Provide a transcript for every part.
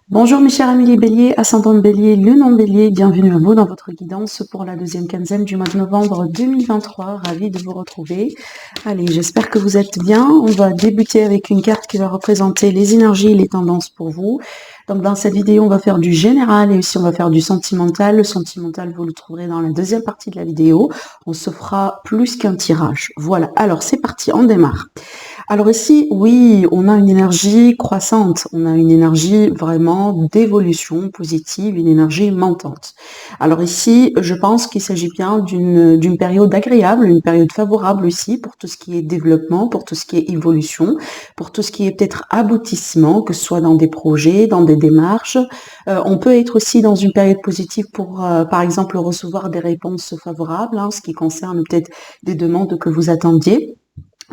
Bonjour mes chers amis les béliers, ascendant bélier, lunan bélier, bienvenue à vous dans votre guidance pour la deuxième quinzaine du mois de novembre 2023, ravi de vous retrouver. Allez, j'espère que vous êtes bien. On va débuter avec une carte qui va représenter les énergies et les tendances pour vous. Donc dans cette vidéo, on va faire du général et aussi on va faire du sentimental. Le sentimental, vous le trouverez dans la deuxième partie de la vidéo. On se fera plus qu'un tirage. Voilà, alors c'est parti, on démarre. Alors ici, oui, on a une énergie croissante, on a une énergie vraiment d'évolution positive, une énergie montante. Alors ici, je pense qu'il s'agit bien d'une période agréable, une période favorable aussi pour tout ce qui est développement, pour tout ce qui est évolution, pour tout ce qui est peut-être aboutissement, que ce soit dans des projets, dans des démarches. On peut être aussi dans une période positive pour, par exemple, recevoir des réponses favorables, ce qui concerne peut-être des demandes que vous attendiez.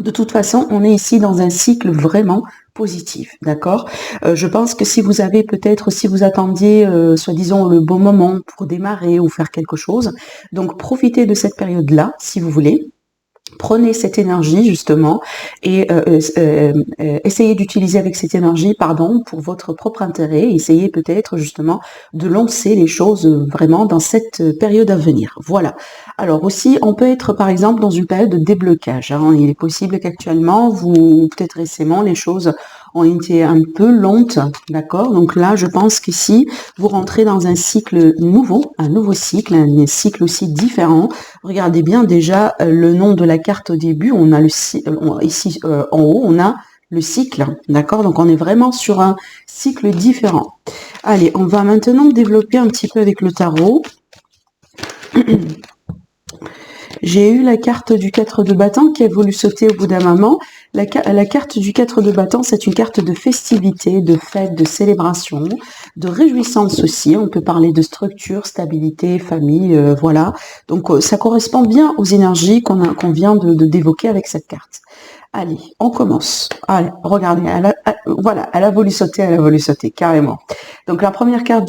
De toute façon, on est ici dans un cycle vraiment positif, d'accord. Je pense que si vous avez peut-être, si vous attendiez, soi-disant, le bon moment pour démarrer ou faire quelque chose, donc profitez de cette période-là, si vous voulez. Prenez cette énergie justement et essayez d'utiliser avec cette énergie, pour votre propre intérêt. Essayez peut-être justement de lancer les choses vraiment dans cette période à venir. Voilà. Alors aussi, on peut être par exemple dans une période de déblocage. Il est possible qu'actuellement, peut-être récemment, les choses ont été un peu lentes, d'accord. Donc là, je pense qu'ici, vous rentrez dans un cycle nouveau, un cycle aussi différent. Regardez bien déjà le nom de la carte au début, on a ici en haut, on a le cycle, d'accord. Donc on est vraiment sur un cycle différent. Allez, on va maintenant développer un petit peu avec le tarot. J'ai eu la carte du 4 de bâton qui a voulu sauter au bout d'un moment. La carte du 4 de bâton, c'est une carte de festivité, de fête, de célébration, de réjouissance aussi. On peut parler de structure, stabilité, famille, voilà. Donc ça correspond bien aux énergies qu'on vient d'évoquer avec cette carte. Allez, on commence. Allez, regardez, voilà, elle a voulu sauter, carrément. Donc la première carte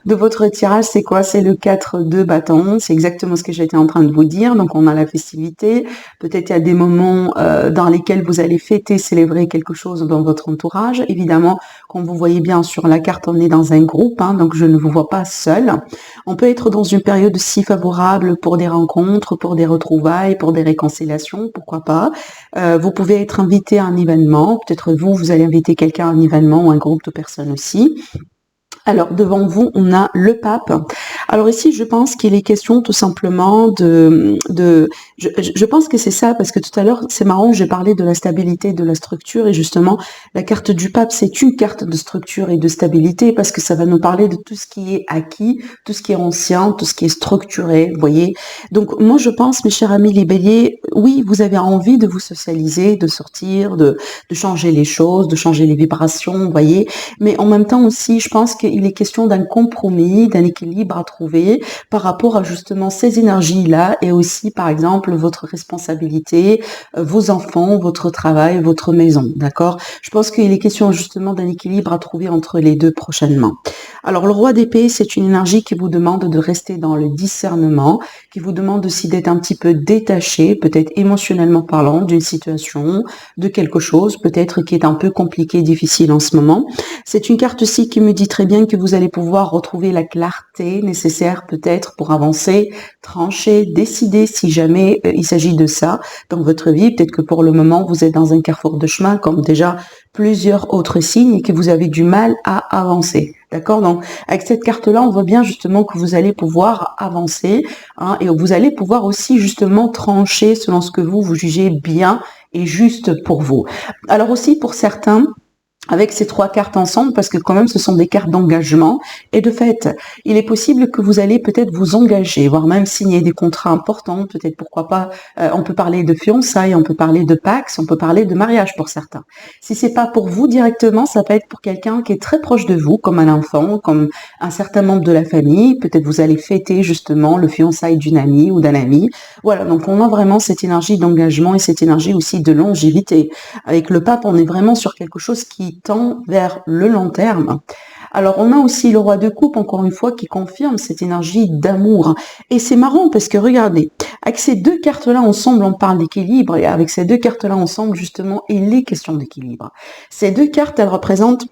de votre tirage, c'est quoi? C'est le 4 de bâton. C'est exactement ce que j'étais en train de vous dire. Donc on a la festivité. Peut-être il y a des moments dans lesquels vous allez fêter, célébrer quelque chose dans votre entourage. Évidemment, comme vous voyez bien sur la carte, on est dans un groupe, donc je ne vous vois pas seul. On peut être dans une période si favorable pour des rencontres, pour des retrouvailles, pour des réconciliations, pourquoi pas. Vous pouvez être invité à un événement, peut-être vous allez inviter quelqu'un à un événement ou un groupe de personnes aussi. Alors, devant vous, on a le pape. Alors ici, je pense qu'il est question tout simplement je pense que c'est ça, parce que tout à l'heure, c'est marrant, j'ai parlé de la stabilité, de la structure, et justement, la carte du pape, c'est une carte de structure et de stabilité, parce que ça va nous parler de tout ce qui est acquis, tout ce qui est ancien, tout ce qui est structuré, vous voyez. Donc, moi, je pense, mes chers amis les béliers, oui, vous avez envie de vous socialiser, de sortir, de changer les choses, de changer les vibrations, vous voyez. Mais en même temps aussi, je pense qu'il est question d'un compromis, d'un équilibre à trouver par rapport à justement ces énergies-là et aussi, par exemple, votre responsabilité, vos enfants, votre travail, votre maison, d'accord? Je pense qu'il est question justement d'un équilibre à trouver entre les deux prochainement. Alors, le roi d'épée, c'est une énergie qui vous demande de rester dans le discernement, qui vous demande aussi d'être un petit peu détaché, peut-être émotionnellement parlant, d'une situation, de quelque chose, peut-être qui est un peu compliqué, difficile en ce moment. C'est une carte aussi qui me dit très bien que vous allez pouvoir retrouver la clarté nécessaire peut-être pour avancer, trancher, décider si jamais il s'agit de ça dans votre vie. Peut-être que pour le moment, vous êtes dans un carrefour de chemin comme déjà plusieurs autres signes et que vous avez du mal à avancer. D'accord? Donc, avec cette carte-là, on voit bien justement que vous allez pouvoir avancer et vous allez pouvoir aussi justement trancher selon ce que vous jugez bien et juste pour vous. Alors aussi, pour certains, avec ces trois cartes ensemble, parce que quand même ce sont des cartes d'engagement, et de fait, il est possible que vous allez peut-être vous engager, voire même signer des contrats importants, peut-être pourquoi pas, on peut parler de fiançailles, on peut parler de pax, on peut parler de mariage pour certains. Si c'est pas pour vous directement, ça peut être pour quelqu'un qui est très proche de vous, comme un enfant, comme un certain membre de la famille, peut-être vous allez fêter justement le fiançailles d'une amie ou d'un ami. Voilà, donc on a vraiment cette énergie d'engagement et cette énergie aussi de longévité. Avec le pape, on est vraiment sur quelque chose qui tend vers le long terme. Alors, on a aussi le roi de coupe, encore une fois, qui confirme cette énergie d'amour. Et c'est marrant parce que, regardez, avec ces deux cartes-là ensemble, on parle d'équilibre. Et avec ces deux cartes-là ensemble, justement, il est question d'équilibre. Ces deux cartes, elles représentent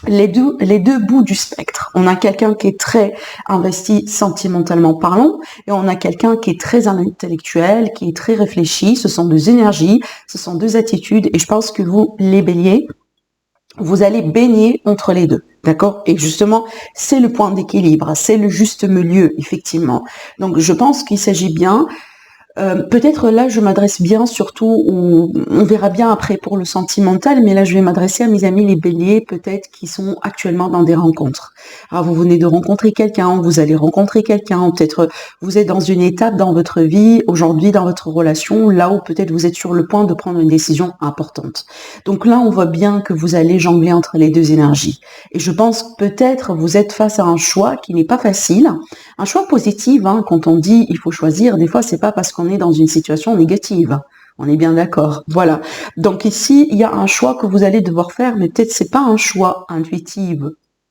les deux bouts du spectre. On a quelqu'un qui est très investi sentimentalement parlant et on a quelqu'un qui est très intellectuel, qui est très réfléchi. Ce sont deux énergies, ce sont deux attitudes et je pense que vous, les béliers, vous allez baigner entre les deux. D'accord? Et justement, c'est le point d'équilibre, c'est le juste milieu, effectivement. Donc, je pense qu'il s'agit bien. Peut-être là, je m'adresse bien surtout, on verra bien après pour le sentimental, mais là, je vais m'adresser à mes amis les béliers, peut-être qui sont actuellement dans des rencontres. Alors, vous venez de rencontrer quelqu'un, vous allez rencontrer quelqu'un, peut-être vous êtes dans une étape dans votre vie, aujourd'hui, dans votre relation, là où peut-être vous êtes sur le point de prendre une décision importante. Donc là, on voit bien que vous allez jongler entre les deux énergies. Et je pense que peut-être vous êtes face à un choix qui n'est pas facile, un choix positif, hein, quand on dit il faut choisir, des fois, c'est pas parce qu'on est dans une situation négative. On est bien d'accord. Voilà. Donc ici, il y a un choix que vous allez devoir faire, mais peut-être c'est pas un choix intuitif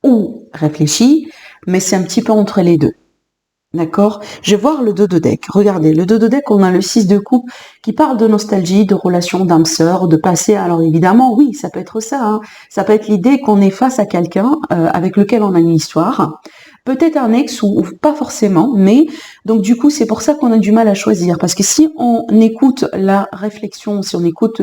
ou réfléchi, mais c'est un petit peu entre les deux. D'accord? Je vais voir le dos de deck. Regardez, le dos de deck, on a le 6 de coupe qui parle de nostalgie, de relations d'âme sœur, de passé. Alors évidemment, oui, ça peut être ça. Hein. Ça peut être l'idée qu'on est face à quelqu'un avec lequel on a une histoire. Peut-être un ex ou pas forcément, mais donc du coup, c'est pour ça qu'on a du mal à choisir. Parce que si on écoute la réflexion, si on écoute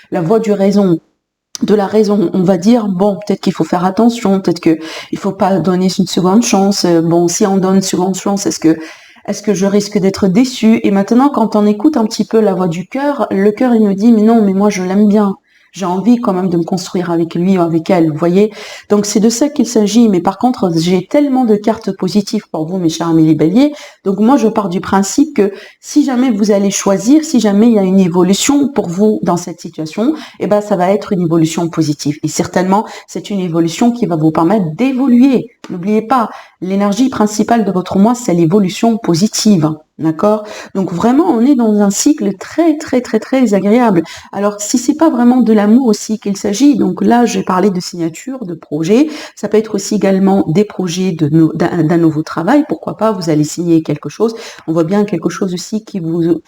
la voix de la raison, on va dire bon, peut-être qu'il faut faire attention, peut-être que il faut pas donner une seconde chance. Bon, si on donne une seconde chance, est-ce que je risque d'être déçue? Et maintenant, quand on écoute un petit peu la voix du cœur, le cœur il nous dit mais non, mais moi je l'aime bien. J'ai envie quand même de me construire avec lui ou avec elle, vous voyez. Donc c'est de ça qu'il s'agit. Mais par contre, j'ai tellement de cartes positives pour vous, mes chers amis les béliers. Donc moi, je pars du principe que si jamais vous allez choisir, si jamais il y a une évolution pour vous dans cette situation, eh ben ça va être une évolution positive. Et certainement, c'est une évolution qui va vous permettre d'évoluer. N'oubliez pas, l'énergie principale de votre moi, c'est l'évolution positive. D'accord? Donc vraiment, on est dans un cycle très, très, très, très agréable. Alors, si c'est pas vraiment de l'amour aussi qu'il s'agit, donc là, j'ai parlé de signature, de projet. Ça peut être aussi également des projets d'un nouveau travail. Pourquoi pas, vous allez signer quelque chose. On voit bien quelque chose aussi qui vous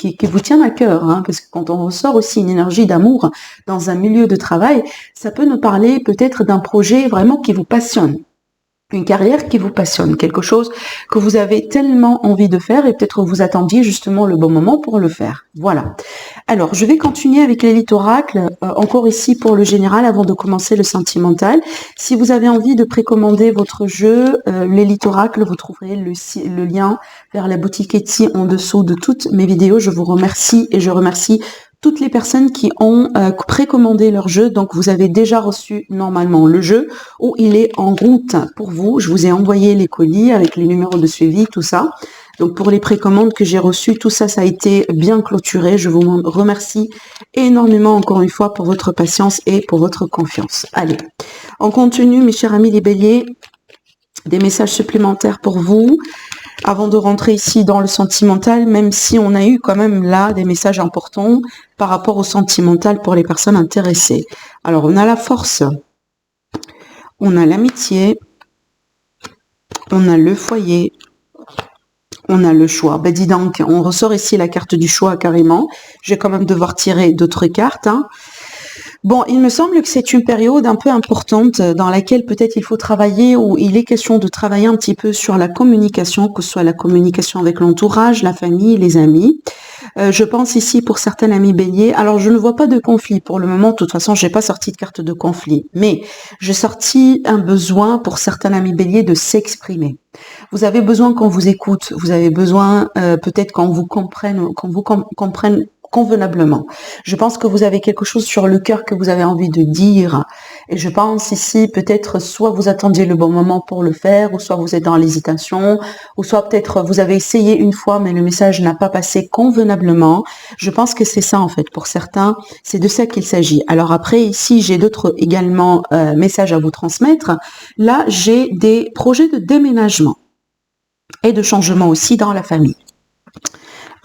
tient à cœur, hein, parce que quand on ressort aussi une énergie d'amour dans un milieu de travail, ça peut nous parler peut-être d'un projet vraiment qui vous passionne. Une carrière qui vous passionne, quelque chose que vous avez tellement envie de faire et peut-être vous attendiez justement le bon moment pour le faire. Voilà. Alors, je vais continuer avec l'élite oracle, encore ici pour le général avant de commencer le sentimental. Si vous avez envie de précommander votre jeu, l'élite oracle, vous trouverez le lien vers la boutique Etsy en dessous de toutes mes vidéos. Je vous remercie et je remercie toutes les personnes qui ont précommandé leur jeu. Donc, vous avez déjà reçu normalement le jeu ou il est en route pour vous. Je vous ai envoyé les colis avec les numéros de suivi, tout ça. Donc, pour les précommandes que j'ai reçues, tout ça, ça a été bien clôturé. Je vous remercie énormément encore une fois pour votre patience et pour votre confiance. Allez, on continue, mes chers amis les béliers. Des messages supplémentaires pour vous. Avant de rentrer ici dans le sentimental, même si on a eu quand même là des messages importants par rapport au sentimental pour les personnes intéressées. Alors, on a la force, on a l'amitié, on a le foyer, on a le choix. Ben dis donc, on ressort ici la carte du choix carrément. Je vais quand même devoir tirer d'autres cartes, hein. Bon, il me semble que c'est une période un peu importante dans laquelle peut-être il faut travailler ou il est question de travailler un petit peu sur la communication, que ce soit la communication avec l'entourage, la famille, les amis. Je pense ici pour certains amis béliers. Alors, je ne vois pas de conflit pour le moment. De toute façon, j'ai pas sorti de carte de conflit. Mais j'ai sorti un besoin pour certains amis béliers de s'exprimer. Vous avez besoin qu'on vous écoute. Vous avez besoin peut-être qu'on vous comprenne, comprenne convenablement. Je pense que vous avez quelque chose sur le cœur que vous avez envie de dire. Et je pense ici, peut-être, soit vous attendiez le bon moment pour le faire, ou soit vous êtes dans l'hésitation, ou soit peut-être vous avez essayé une fois, mais le message n'a pas passé convenablement. Je pense que c'est ça, en fait. Pour certains, c'est de ça qu'il s'agit. Alors après, ici, j'ai d'autres également messages à vous transmettre. Là, j'ai des projets de déménagement et de changement aussi dans la famille.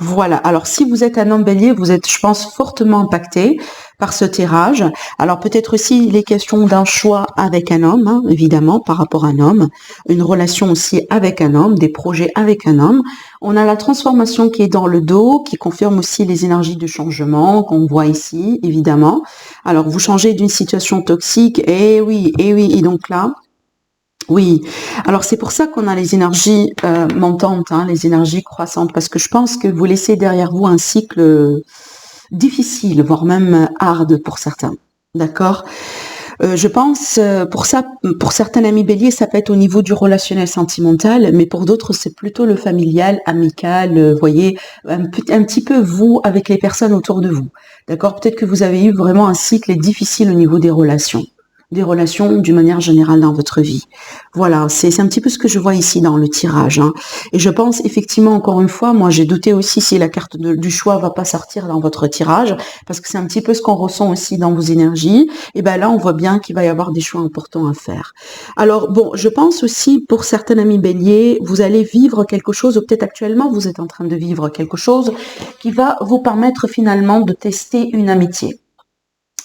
Voilà. Alors, si vous êtes un homme bélier, vous êtes, je pense, fortement impacté par ce tirage. Alors, peut-être aussi les questions d'un choix avec un homme, hein, évidemment, par rapport à un homme, une relation aussi avec un homme, des projets avec un homme. On a la transformation qui est dans le dos, qui confirme aussi les énergies de changement qu'on voit ici, évidemment. Alors, vous changez d'une situation toxique, et oui, et donc là, oui, alors c'est pour ça qu'on a les énergies montantes, hein, les énergies croissantes, parce que je pense que vous laissez derrière vous un cycle difficile, voire même hard pour certains. D'accord. Je pense, pour ça, pour certains amis béliers, ça peut être au niveau du relationnel sentimental, mais pour d'autres, c'est plutôt le familial, amical, voyez, un petit peu vous avec les personnes autour de vous. D'accord. Peut-être que vous avez eu vraiment un cycle difficile au niveau des relations d'une manière générale dans votre vie. Voilà, c'est un petit peu ce que je vois ici dans le tirage. Hein. Et je pense effectivement, encore une fois, moi j'ai douté aussi si la carte du choix va pas sortir dans votre tirage, parce que c'est un petit peu ce qu'on ressent aussi dans vos énergies. Et ben là, on voit bien qu'il va y avoir des choix importants à faire. Alors bon, je pense aussi pour certains amis béliers, vous allez vivre quelque chose, ou peut-être actuellement vous êtes en train de vivre quelque chose qui va vous permettre finalement de tester une amitié.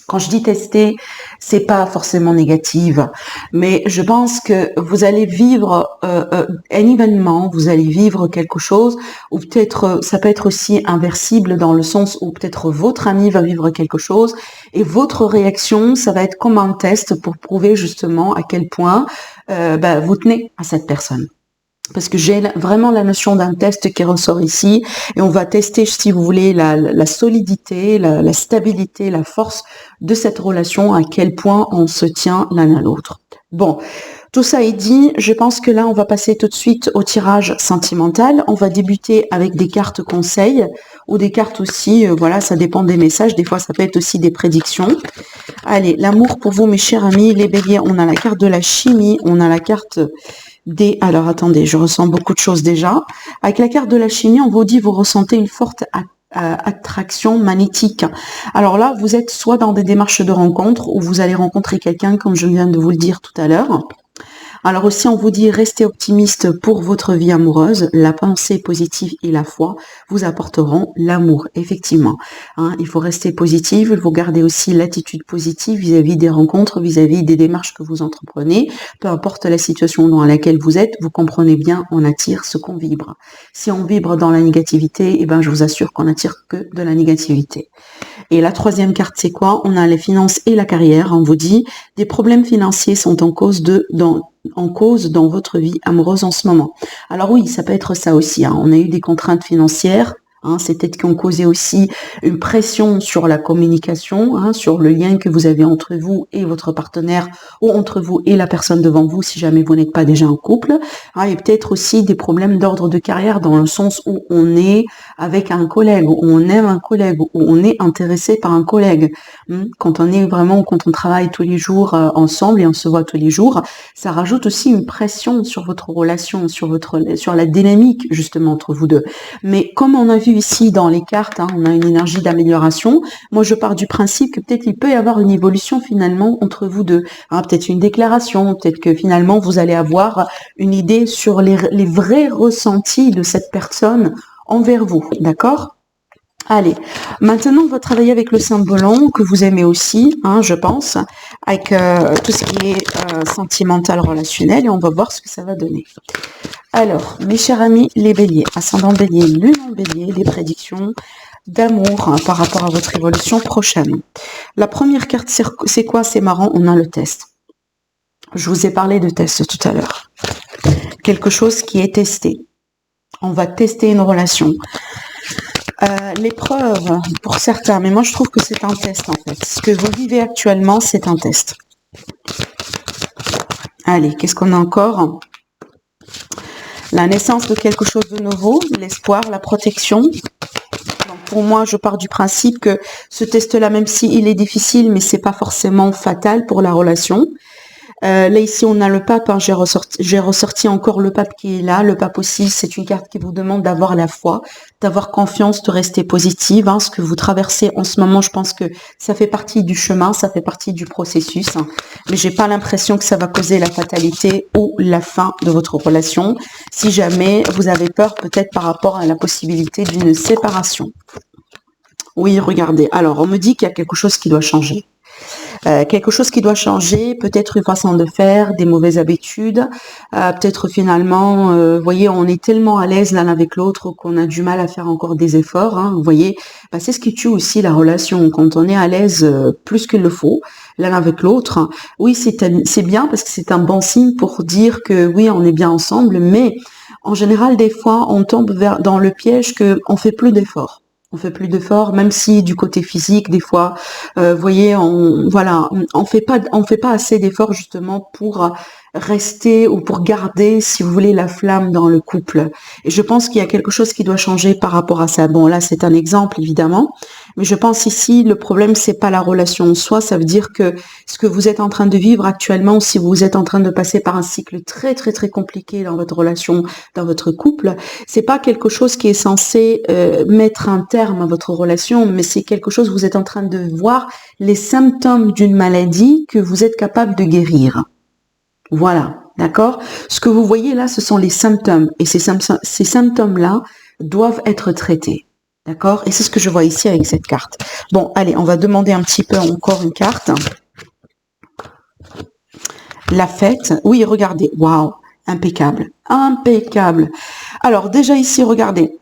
Quand je dis tester, c'est pas forcément négative, mais je pense que vous allez vivre un événement, vous allez vivre quelque chose, ou peut-être ça peut être aussi inversible dans le sens où peut-être votre ami va vivre quelque chose et votre réaction, ça va être comme un test pour prouver justement à quel point vous tenez à cette personne. Parce que j'ai vraiment la notion d'un test qui ressort ici et on va tester, si vous voulez, la solidité, la stabilité, la force de cette relation, à quel point on se tient l'un à l'autre. Bon, tout ça est dit, je pense que là, on va passer tout de suite au tirage sentimental. On va débuter avec des cartes conseils ou des cartes aussi, voilà, ça dépend des messages. Des fois, ça peut être aussi des prédictions. Allez, l'amour pour vous, mes chers amis, les béliers, on a la carte de la chimie, on a la carte alors attendez, je ressens beaucoup de choses déjà. Avec la carte de la chimie, on vous dit vous ressentez une forte attraction magnétique. Alors là, vous êtes soit dans des démarches de rencontre ou vous allez rencontrer quelqu'un, comme je viens de vous le dire tout à l'heure. Alors aussi, on vous dit restez optimiste pour votre vie amoureuse. La pensée positive et la foi vous apporteront l'amour, effectivement. Hein, il faut rester positif, il faut garder aussi l'attitude positive vis-à-vis des rencontres, vis-à-vis des démarches que vous entreprenez. Peu importe la situation dans laquelle vous êtes, vous comprenez bien, on attire ce qu'on vibre. Si on vibre dans la négativité, eh ben, je vous assure qu'on n'attire que de la négativité. Et la troisième carte, c'est quoi? On a les finances et la carrière. On vous dit des problèmes financiers sont en cause dans votre vie amoureuse en ce moment. Alors oui, ça peut être ça aussi. Hein. On a eu des contraintes financières. Hein, c'est peut-être qui ont causé aussi une pression sur la communication, hein, sur le lien que vous avez entre vous et votre partenaire ou entre vous et la personne devant vous si jamais vous n'êtes pas déjà en couple. Hein, et peut-être aussi des problèmes d'ordre de carrière dans le sens où on est avec un collègue, où on aime un collègue, où on est intéressé par un collègue. Quand on travaille tous les jours ensemble et on se voit tous les jours, ça rajoute aussi une pression sur votre relation, sur la dynamique justement entre vous deux. Mais comme on a vu ici dans les cartes, hein, on a une énergie d'amélioration. Moi, je pars du principe que peut-être il peut y avoir une évolution finalement entre vous deux. Hein, peut-être une déclaration, peut-être que finalement vous allez avoir une idée sur les vrais ressentis de cette personne envers vous, d'accord ? Allez, maintenant on va travailler avec le symbole que vous aimez aussi, hein, je pense, avec tout ce qui est sentimental, relationnel, et on va voir ce que ça va donner. Alors, mes chers amis, les béliers, ascendant bélier, lune en bélier, les prédictions d'amour hein, par rapport à votre évolution prochaine. La première carte, c'est quoi? C'est marrant, on a le test. Je vous ai parlé de test tout à l'heure. Quelque chose qui est testé. On va tester une relation. L'épreuve pour certains, mais moi je trouve que c'est un test en fait. Ce que vous vivez actuellement, c'est un test. Allez, qu'est-ce qu'on a encore? La naissance de quelque chose de nouveau, l'espoir, la protection. Donc pour moi, je pars du principe que ce test-là, même s'il est difficile, mais c'est pas forcément fatal pour la relation. Là, ici, on a le pape. Hein, j'ai ressorti encore le pape qui est là. Le pape aussi, c'est une carte qui vous demande d'avoir la foi, d'avoir confiance, de rester positive. Hein. Ce que vous traversez en ce moment, je pense que ça fait partie du chemin, ça fait partie du processus. Hein. Mais j'ai pas l'impression que ça va causer la fatalité ou la fin de votre relation. Si jamais vous avez peur, peut-être par rapport à la possibilité d'une séparation. Oui, regardez. Alors, on me dit qu'il y a quelque chose qui doit changer. Quelque chose qui doit changer, peut-être une façon de faire, des mauvaises habitudes, peut-être finalement, vous voyez, on est tellement à l'aise l'un avec l'autre qu'on a du mal à faire encore des efforts, hein, vous voyez, bah, c'est ce qui tue aussi la relation, quand on est à l'aise plus qu'il le faut, l'un avec l'autre, hein. Oui, c'est bien parce que c'est un bon signe pour dire que oui, on est bien ensemble, mais en général, des fois, on tombe dans le piège qu'on fait plus d'efforts. On fait plus d'efforts, même si du côté physique, des fois, vous voyez, on fait pas assez d'efforts justement pour rester ou pour garder, si vous voulez, la flamme dans le couple. Et je pense qu'il y a quelque chose qui doit changer par rapport à ça. Bon, là, c'est un exemple, évidemment. Mais je pense ici, le problème, c'est pas la relation en soi. Ça veut dire que ce que vous êtes en train de vivre actuellement, si vous êtes en train de passer par un cycle très, très, très compliqué dans votre relation, dans votre couple, c'est pas quelque chose qui est censé mettre un terme à votre relation, mais c'est quelque chose, vous êtes en train de voir les symptômes d'une maladie que vous êtes capable de guérir. Voilà, d'accord? Ce que vous voyez là, ce sont les symptômes. Et ces symptômes-là doivent être traités. D'accord? Et c'est ce que je vois ici avec cette carte. Bon, allez, on va demander un petit peu encore une carte. La fête. Oui, regardez. Waouh, impeccable. Impeccable. Alors, déjà ici, regardez.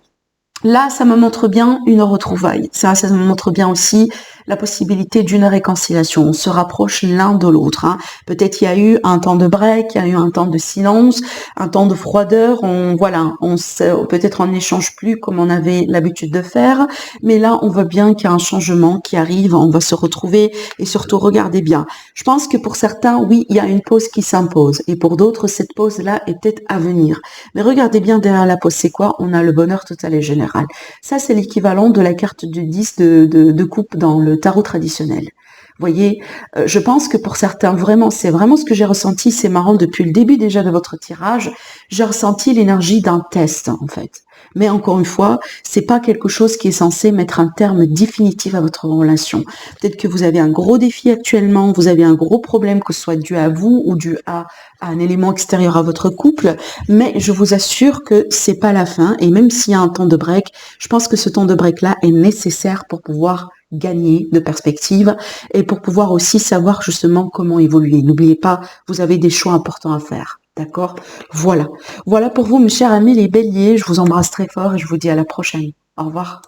Là, ça me montre bien une retrouvaille. Ça me montre bien aussi la possibilité d'une réconciliation. On se rapproche l'un de l'autre. Hein. Peut-être il y a eu un temps de break, il y a eu un temps de silence, un temps de froideur. Peut-être on n'échange plus comme on avait l'habitude de faire. Mais là, on voit bien qu'il y a un changement qui arrive. On va se retrouver et surtout, regardez bien. Je pense que pour certains, oui, il y a une pause qui s'impose. Et pour d'autres, cette pause-là est peut-être à venir. Mais regardez bien derrière la pause, c'est quoi? On a le bonheur total et général. Ça, c'est l'équivalent de la carte du 10 de coupe dans le tarot traditionnel. Vous voyez, je pense que pour certains, vraiment, c'est vraiment ce que j'ai ressenti. C'est marrant, depuis le début déjà de votre tirage, j'ai ressenti l'énergie d'un test, en fait. Mais encore une fois, c'est pas quelque chose qui est censé mettre un terme définitif à votre relation. Peut-être que vous avez un gros défi actuellement, vous avez un gros problème, que ce soit dû à vous ou dû à un élément extérieur à votre couple, mais je vous assure que c'est pas la fin. Et même s'il y a un temps de break, je pense que ce temps de break-là est nécessaire pour pouvoir gagner de perspective et pour pouvoir aussi savoir justement comment évoluer. N'oubliez pas, vous avez des choix importants à faire. D'accord? Voilà. Voilà pour vous, mes chers amis les béliers. Je vous embrasse très fort et je vous dis à la prochaine. Au revoir.